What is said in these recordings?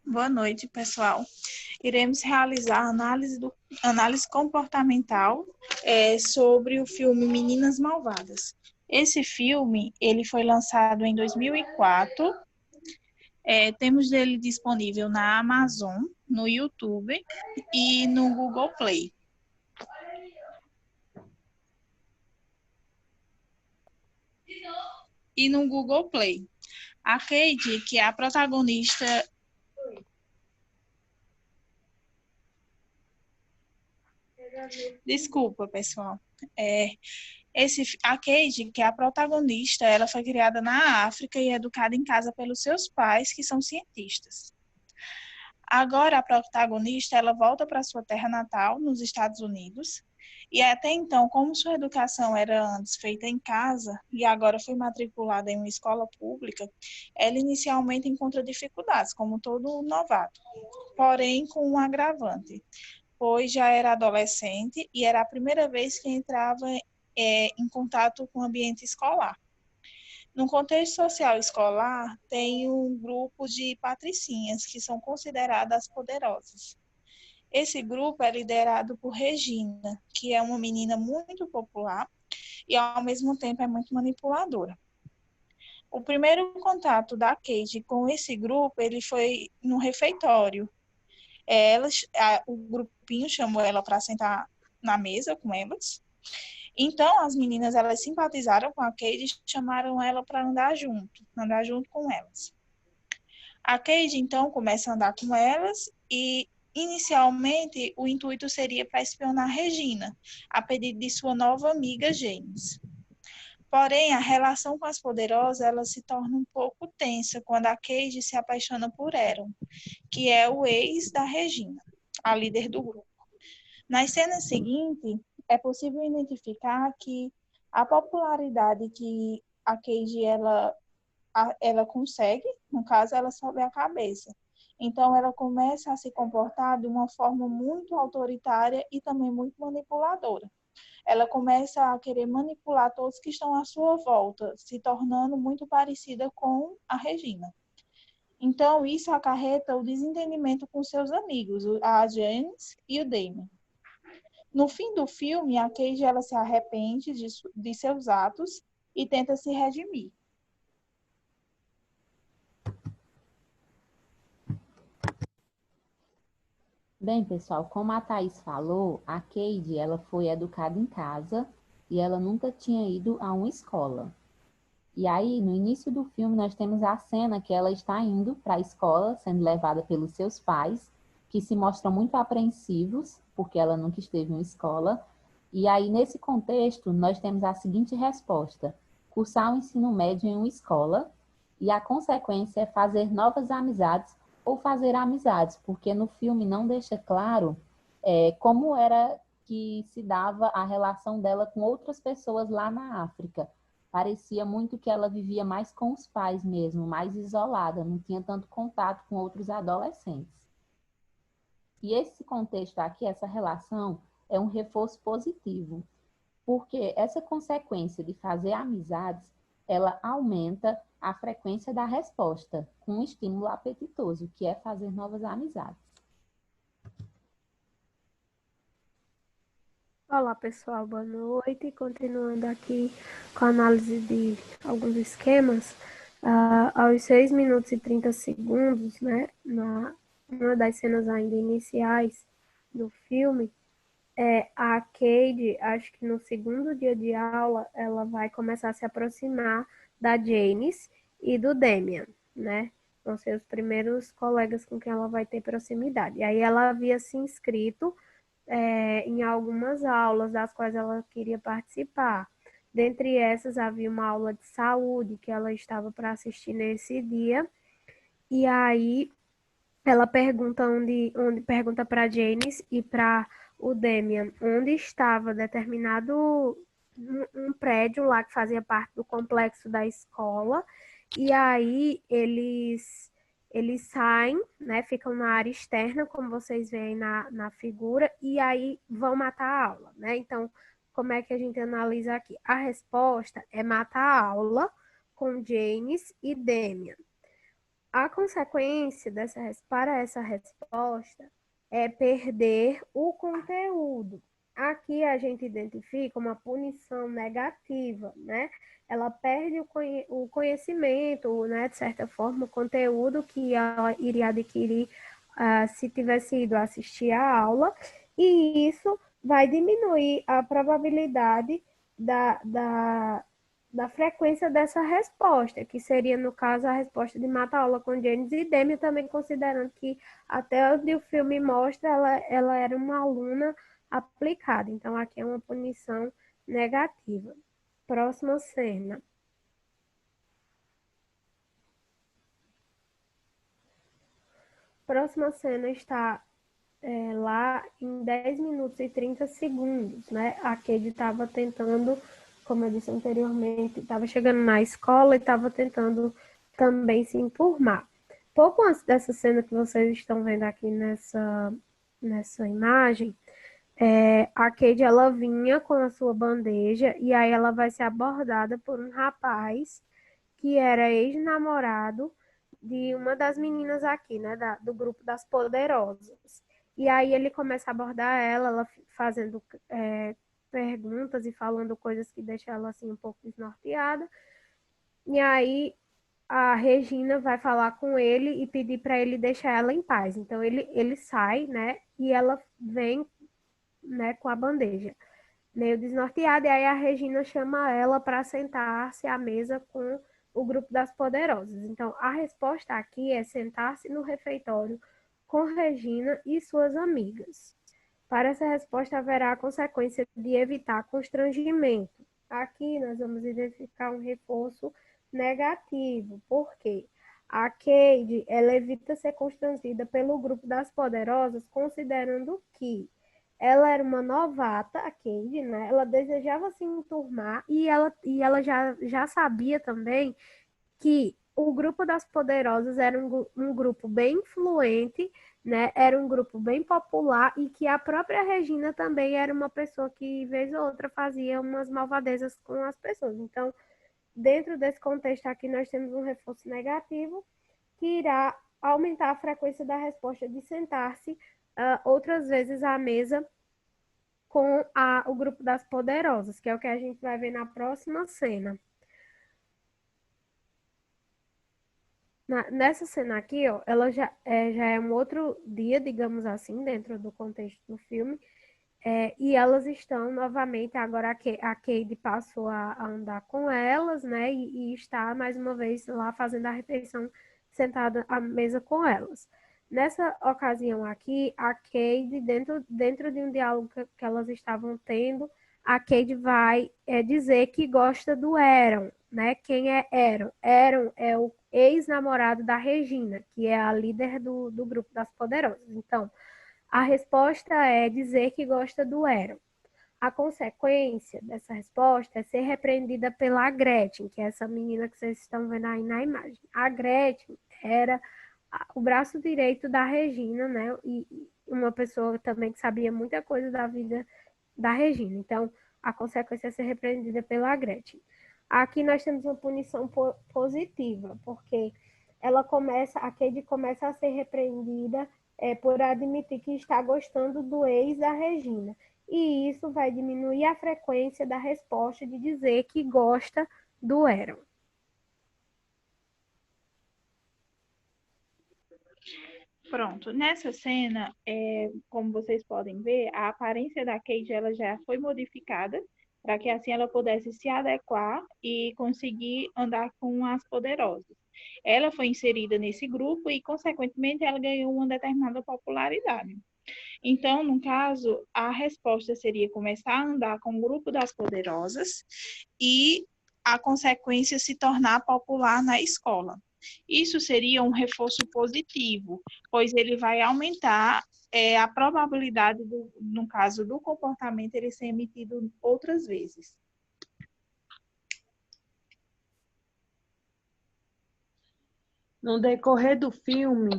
Boa noite, pessoal. Iremos realizar análise comportamental sobre o filme Meninas Malvadas. Esse filme ele foi lançado em 2004. Temos ele disponível na Amazon, no YouTube e no Google Play. A Kate, que é a protagonista. Desculpa, pessoal. A Kate, que é a protagonista, ela foi criada na África e educada em casa pelos seus pais, que são cientistas. Agora, a protagonista, ela volta para sua terra natal, nos Estados Unidos, e até então, como sua educação era antes feita em casa e agora foi matriculada em uma escola pública, ela inicialmente encontra dificuldades, como todo novato, porém com um agravante, pois já era adolescente e era a primeira vez que entrava em contato com o ambiente escolar. No contexto social escolar, tem um grupo de patricinhas, que são consideradas poderosas. Esse grupo é liderado por Regina, que é uma menina muito popular e, ao mesmo tempo, é muito manipuladora. O primeiro contato da Kate com esse grupo, ele foi no refeitório. O grupinho chamou ela para sentar na mesa com elas. Então, as meninas, elas simpatizaram com a Kate e chamaram ela para andar junto com elas. A Kate, então, começa a andar com elas e, inicialmente, o intuito seria para espionar Regina, a pedido de sua nova amiga James. Porém, a relação com as poderosas, ela se torna um pouco tensa quando a Kate se apaixona por Aaron, que é o ex da Regina, a líder do grupo. Nas cenas seguintes, é possível identificar que a popularidade que a Kate ela consegue, no caso, ela sobe a cabeça. Então, ela começa a se comportar de uma forma muito autoritária e também muito manipuladora. Ela começa a querer manipular todos que estão à sua volta, se tornando muito parecida com a Regina. Então, isso acarreta o desentendimento com seus amigos, a Janice e o Damon. No fim do filme, a Kate ela se arrepende de seus atos e tenta se redimir. Bem, pessoal, como a Thaís falou, a Cade, ela foi educada em casa e ela nunca tinha ido a uma escola. E aí, no início do filme, nós temos a cena que ela está indo para a escola, sendo levada pelos seus pais, que se mostram muito apreensivos, porque ela nunca esteve em uma escola. E aí, nesse contexto, nós temos a seguinte resposta: cursar o ensino médio em uma escola, e a consequência é fazer novas amizades ou fazer amizades, porque no filme não deixa claro como era que se dava a relação dela com outras pessoas lá na África. Parecia muito que ela vivia mais com os pais mesmo, mais isolada, não tinha tanto contato com outros adolescentes. E esse contexto aqui, essa relação, é um reforço positivo, porque essa consequência de fazer amizades, ela aumenta a frequência da resposta, com um estímulo apetitoso, que é fazer novas amizades. Olá, pessoal, boa noite. Continuando aqui com a análise de alguns esquemas, aos 6 minutos e 30 segundos, né, numa das cenas ainda iniciais do filme, a Cade, acho que no segundo dia de aula, ela vai começar a se aproximar da Janice e do Damian, né? Vão ser os primeiros colegas com quem ela vai ter proximidade. E aí ela havia se inscrito em algumas aulas das quais ela queria participar. Dentre essas, havia uma aula de saúde que ela estava para assistir nesse dia. E aí ela pergunta pergunta para Janice e para o Damian onde estava determinado um prédio lá que fazia parte do complexo da escola. E aí eles saem, né, ficam na área externa, como vocês veem na figura, e aí vão matar a aula, né? Então, como é que a gente analisa aqui? A resposta é matar a aula com Janice e Damian. A consequência para essa resposta é perder o conteúdo. Aqui a gente identifica uma punição negativa, né? Ela perde o conhecimento, né? De certa forma, o conteúdo que ela iria adquirir se tivesse ido assistir a aula, e isso vai diminuir a probabilidade da frequência dessa resposta, que seria, no caso, a resposta de mata-aula com James e Demi, também considerando que até onde o filme mostra, ela era uma aluna aplicada. Então, aqui é uma punição negativa. Próxima cena. Próxima cena está lá em 10 minutos e 30 segundos, né? A Cade estava tentando, como eu disse anteriormente, estava chegando na escola e estava tentando também se enturmar. Pouco antes dessa cena que vocês estão vendo aqui nessa imagem, a Cade, ela vinha com a sua bandeja e aí ela vai ser abordada por um rapaz que era ex-namorado de uma das meninas aqui, né, do grupo das Poderosas. E aí ele começa a abordar ela fazendo perguntas e falando coisas que deixam ela assim um pouco desnorteada. E aí a Regina vai falar com ele e pedir para ele deixar ela em paz. Então ele sai, né, e ela vem, né, com a bandeja meio desnorteada, e aí a Regina chama ela para sentar-se à mesa com o grupo das poderosas. Então, a resposta aqui é sentar-se no refeitório com Regina e suas amigas. Para essa resposta, haverá a consequência de evitar constrangimento. Aqui nós vamos identificar um reforço negativo. Por quê? A Cade, ela evita ser constrangida pelo grupo das poderosas, considerando que ela era uma novata, a Cade, né? Ela desejava se enturmar e ela já sabia também que o grupo das poderosas era um grupo bem influente, né? Era um grupo bem popular e que a própria Regina também era uma pessoa que, vez ou outra, fazia umas malvadezas com as pessoas. Então, dentro desse contexto aqui, nós temos um reforço negativo que irá aumentar a frequência da resposta de sentar-se outras vezes à mesa com o grupo das poderosas, que é o que a gente vai ver na próxima cena. Nessa cena aqui, ó, ela já é um outro dia, digamos assim, dentro do contexto do filme, e elas estão novamente, agora a Cade passou a andar com elas, né, e está mais uma vez lá fazendo a refeição sentada à mesa com elas. Nessa ocasião aqui, a Cade, dentro de um diálogo que elas estavam tendo, a Cade vai dizer que gosta do Aaron, né? Quem é Aaron? Aaron é o ex-namorado da Regina, que é a líder do grupo das Poderosas. Então, a resposta é dizer que gosta do Aaron. A consequência dessa resposta é ser repreendida pela Gretchen, que é essa menina que vocês estão vendo aí na imagem. A Gretchen era o braço direito da Regina, né? E uma pessoa também que sabia muita coisa da vida da Regina. Então, a consequência é ser repreendida pela Gretchen. Aqui nós temos uma punição positiva, porque a Cade começa a ser repreendida por admitir que está gostando do ex da Regina. E isso vai diminuir a frequência da resposta de dizer que gosta do Aaron. Pronto, nessa cena, como vocês podem ver, a aparência da Kate ela já foi modificada para que assim ela pudesse se adequar e conseguir andar com as poderosas. Ela foi inserida nesse grupo e, consequentemente, ela ganhou uma determinada popularidade. Então, no caso, a resposta seria começar a andar com o grupo das poderosas e a consequência se tornar popular na escola. Isso seria um reforço positivo, pois ele vai aumentar a probabilidade, no caso do comportamento, ele ser emitido outras vezes. No decorrer do filme,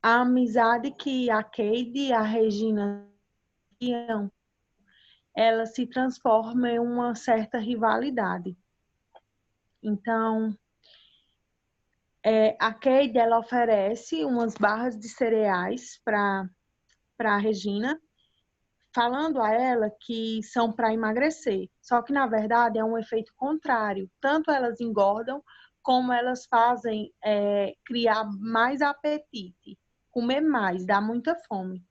a amizade que a Cade e a Regina tinham, ela se transforma em uma certa rivalidade. Então, A Cade, ela oferece umas barras de cereais para a Regina, falando a ela que são para emagrecer. Só que, na verdade, é um efeito contrário. Tanto elas engordam, como elas fazem criar mais apetite, comer mais, dá muita fome.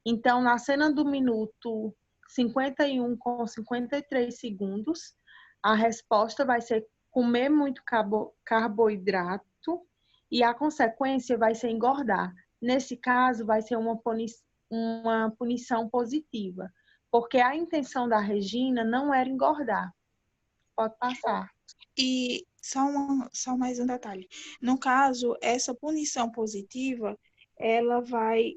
Então, na cena do minuto 51 com 53 segundos, a resposta vai ser comer muito carboidrato e a consequência vai ser engordar. Nesse caso, vai ser uma punição positiva, porque a intenção da Regina não era engordar. Pode passar. E só mais um detalhe. No caso, essa punição positiva, ela vai,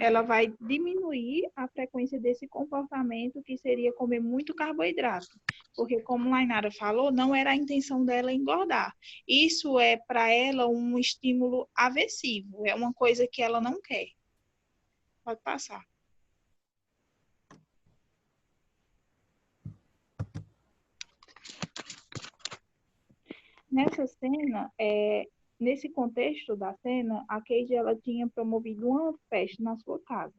ela vai diminuir a frequência desse comportamento que seria comer muito carboidrato. Porque, como a Lainara falou, não era a intenção dela engordar. Isso é, para ela, um estímulo aversivo. É uma coisa que ela não quer. Pode passar. Nessa cena, nesse contexto da cena, a Cade ela tinha promovido uma festa na sua casa.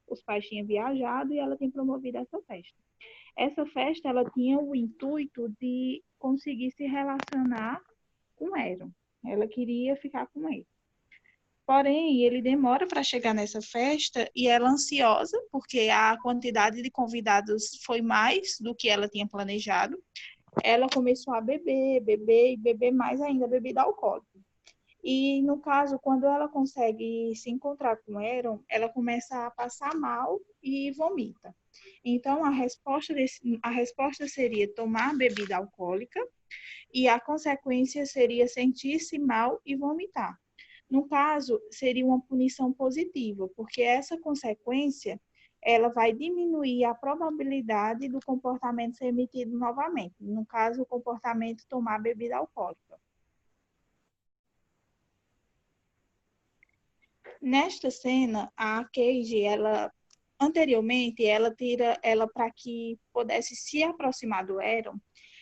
Os pais tinham viajado e ela tem promovido essa festa. Essa festa ela tinha o intuito de conseguir se relacionar com Aaron. Ela queria ficar com ele. Porém, ele demora para chegar nessa festa e ela ansiosa, porque a quantidade de convidados foi mais do que ela tinha planejado. Ela começou a beber e beber mais ainda, bebida alcoólica. E, no caso, quando ela consegue se encontrar com Aaron, ela começa a passar mal e vomita. Então, a resposta seria tomar bebida alcoólica e a consequência seria sentir-se mal e vomitar. No caso, seria uma punição positiva, porque essa consequência ela vai diminuir a probabilidade do comportamento ser emitido novamente. No caso, o comportamento tomar bebida alcoólica. Nesta cena, a Cade, anteriormente, ela para que pudesse se aproximar do Aaron,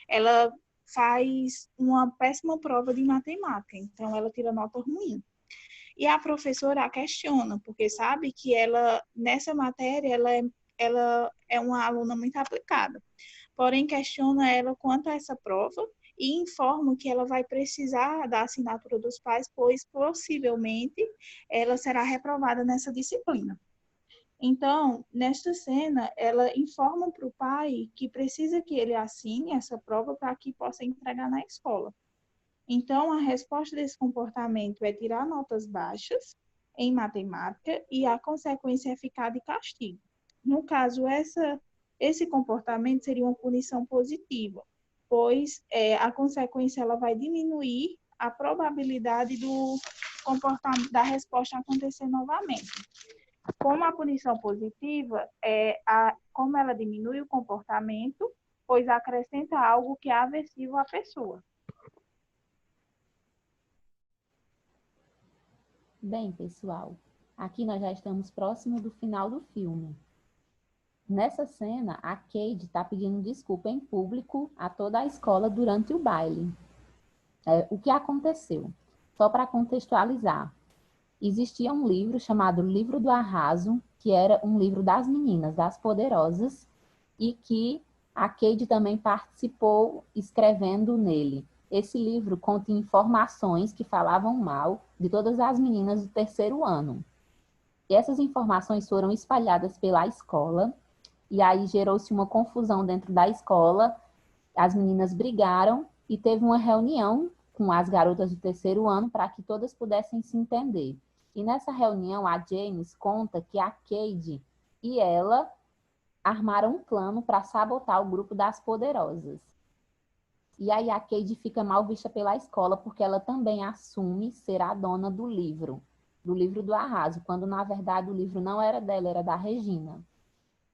ela faz uma péssima prova de matemática, então ela tira nota ruim. E a professora a questiona, porque sabe que ela, nessa matéria, ela é uma aluna muito aplicada. Porém, questiona ela quanto a essa prova e informa que ela vai precisar da assinatura dos pais, pois possivelmente ela será reprovada nessa disciplina. Então, nesta cena, ela informa para o pai que precisa que ele assine essa prova para que possa entregar na escola. Então, a resposta desse comportamento é tirar notas baixas em matemática e a consequência é ficar de castigo. No caso, esse comportamento seria uma punição positiva, pois a consequência ela vai diminuir a probabilidade da resposta acontecer novamente. Como a punição positiva, como ela diminui o comportamento, pois acrescenta algo que é aversivo à pessoa. Bem, pessoal, aqui nós já estamos próximo do final do filme. Nessa cena, a Cade está pedindo desculpa em público a toda a escola durante o baile. O que aconteceu? Só para contextualizar, existia um livro chamado Livro do Arraso, que era um livro das meninas, das poderosas, e que a Cade também participou escrevendo nele. Esse livro continha informações que falavam mal de todas as meninas do terceiro ano. E essas informações foram espalhadas pela escola, e aí gerou-se uma confusão dentro da escola, as meninas brigaram e teve uma reunião com as garotas do terceiro ano para que todas pudessem se entender. E nessa reunião, a James conta que a Cade e ela armaram um plano para sabotar o grupo das poderosas. E aí a Cade fica mal vista pela escola porque ela também assume ser a dona do livro do Arraso, quando na verdade o livro não era dela, era da Regina.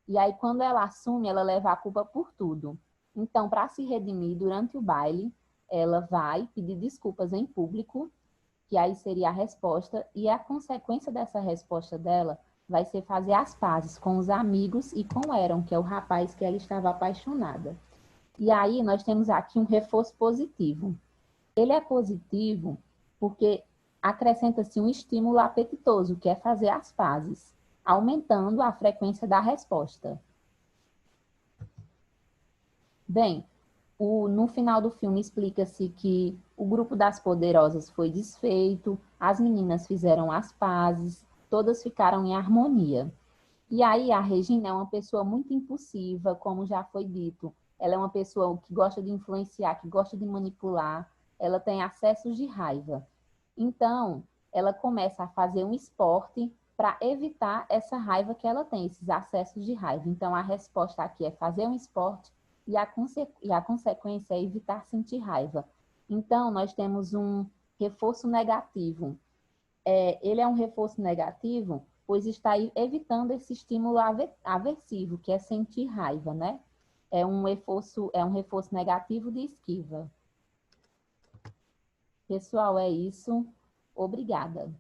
E aí quando ela assume, ela leva a culpa por tudo. Então, para se redimir durante o baile, ela vai pedir desculpas em público, que aí seria a resposta, e a consequência dessa resposta dela vai ser fazer as pazes com os amigos e com Aaron, que é o rapaz que ela estava apaixonada. E aí nós temos aqui um reforço positivo. Ele é positivo porque acrescenta-se um estímulo apetitoso, que é fazer as pazes, aumentando a frequência da resposta. Bem, no final do filme explica-se que o grupo das poderosas foi desfeito, as meninas fizeram as pazes, todas ficaram em harmonia. E aí a Regina é uma pessoa muito impulsiva, como já foi dito. Ela é uma pessoa que gosta de influenciar, que gosta de manipular, ela tem acessos de raiva. Então, ela começa a fazer um esporte para evitar essa raiva que ela tem, esses acessos de raiva. Então, a resposta aqui é fazer um esporte e a consequência é evitar sentir raiva. Então, nós temos um reforço negativo. Ele é um reforço negativo, pois está evitando esse estímulo aversivo, que é sentir raiva, né? É um reforço negativo de esquiva. Pessoal, é isso. Obrigada.